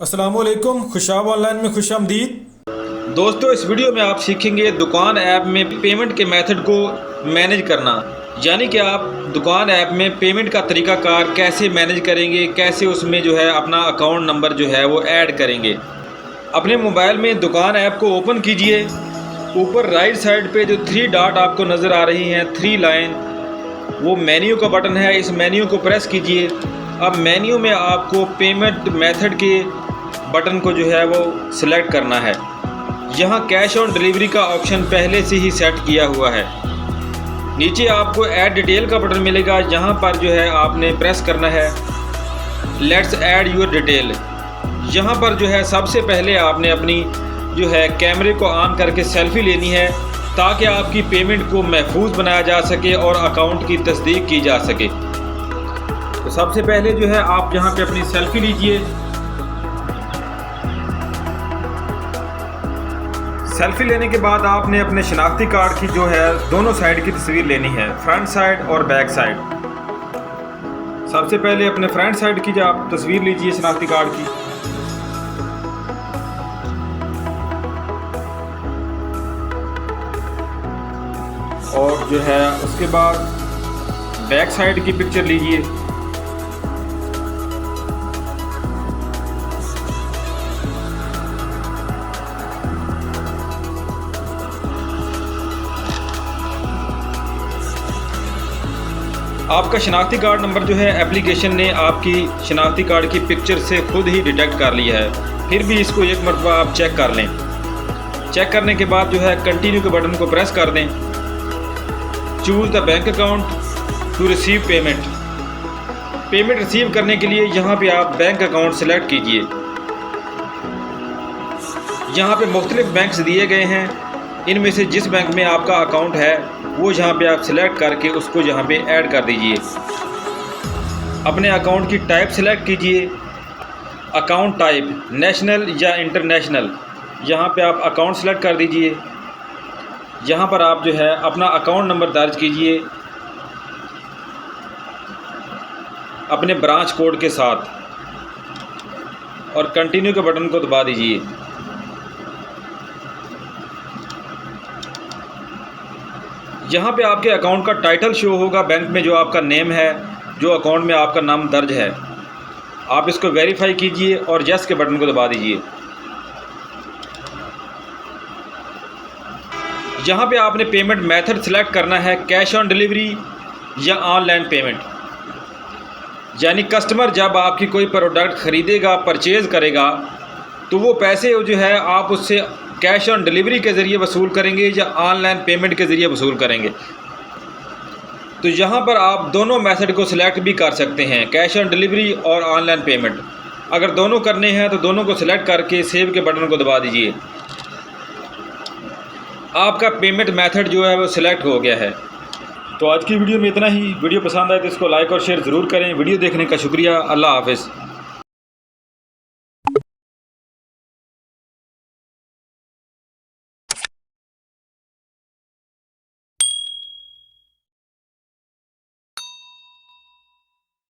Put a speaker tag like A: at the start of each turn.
A: अस्सलामुअलैकुम, खुशाब ऑनलाइन में खुश आमदीद।
B: दोस्तों, इस वीडियो में आप सीखेंगे दुकान ऐप में पेमेंट के मेथड को मैनेज करना। यानी कि आप दुकान ऐप में पेमेंट का तरीक़ाकार कैसे मैनेज करेंगे, कैसे उसमें जो है अपना अकाउंट नंबर जो है वो ऐड करेंगे। अपने मोबाइल में दुकान ऐप को ओपन कीजिए। ऊपर राइट साइड पे जो 3 डॉट आपको नज़र आ रही हैं, 3 लाइन, वो मेन्यू का बटन है। इस मेन्यू को प्रेस कीजिए। अब मेन्यू में आपको पेमेंट मेथड के बटन को जो है वो सिलेक्ट करना है। यहाँ कैश ऑन डिलीवरी का ऑप्शन पहले से ही सेट किया हुआ है। नीचे आपको ऐड डिटेल का बटन मिलेगा। यहाँ पर जो है आपने प्रेस करना है लेट्स ऐड योर डिटेल। यहाँ पर जो है सबसे पहले आपने अपनी जो है कैमरे को ऑन करके सेल्फी लेनी है, ताकि आपकी पेमेंट को महफूज बनाया जा सके और अकाउंट की तस्दीक की जा सके। तो सबसे पहले जो है आप यहाँ पे अपनी सेल्फी लीजिए। सेल्फी लेने के बाद आपने अपने शनाख्ती कार्ड की जो है दोनों साइड की तस्वीर लेनी है, फ्रंट साइड और बैक साइड। सबसे पहले अपने फ्रंट साइड की जो आप तस्वीर लीजिए शनाख्ती कार्ड की। और जो है उसके बाद बैक साइड की पिक्चर लीजिए। आपका शनाख्ती कार्ड नंबर जो है एप्लीकेशन ने आपकी शनाख्ती कार्ड की पिक्चर से खुद ही डिटेक्ट कर लिया है। फिर भी इसको एक मरतबा आप चेक कर लें। चेक करने के बाद जो है कंटिन्यू के बटन को प्रेस कर दें। Choose the bank account to receive payment. Payment receive करने के लिए यहाँ पे आप बैंक अकाउंट सेलेक्ट कीजिए। यहाँ पे मुख्तलिफ बैंक्स दिए गए हैं। इनमें से जिस बैंक में आपका अकाउंट है वो यहाँ पे आप सिलेक्ट करके उसको यहाँ पे ऐड कर दीजिए। अपने अकाउंट की टाइप सेलेक्ट कीजिए। अकाउंट टाइप नेशनल या इंटरनेशनल, यहाँ पे आप अकाउंट सेलेक्ट कर दीजिए। यहाँ पर आप जो है अपना अकाउंट नंबर दर्ज कीजिए अपने ब्रांच कोड के साथ और कंटिन्यू के बटन को दबा दीजिए। यहाँ पे आपके अकाउंट का टाइटल शो होगा बैंक में, जो आपका नेम है, जो अकाउंट में आपका नाम दर्ज है। आप इसको वेरीफाई कीजिए और यस के बटन को दबा दीजिए। यहाँ पे आपने पेमेंट मेथड सेलेक्ट करना है, कैश ऑन डिलीवरी या ऑनलाइन पेमेंट। यानी कस्टमर जब आपकी कोई प्रोडक्ट ख़रीदेगा, परचेज़ करेगा, तो वो पैसे जो है आप उससे कैश ऑन डिलीवरी के ज़रिए वसूल करेंगे या ऑनलाइन पेमेंट के ज़रिए वसूल करेंगे। तो यहाँ पर आप दोनों मेथड को सिलेक्ट भी कर सकते हैं, कैश ऑन डिलीवरी और ऑनलाइन पेमेंट। अगर दोनों करने हैं तो दोनों को सिलेक्ट करके सेव के बटन को दबा दीजिए। आपका पेमेंट मेथड जो है वो सिलेक्ट हो गया है। तो आज की वीडियो में इतना ही। वीडियो पसंद आए तो इसको लाइक और शेयर ज़रूर करें। वीडियो देखने का शुक्रिया। अल्लाह हाफ़िज़।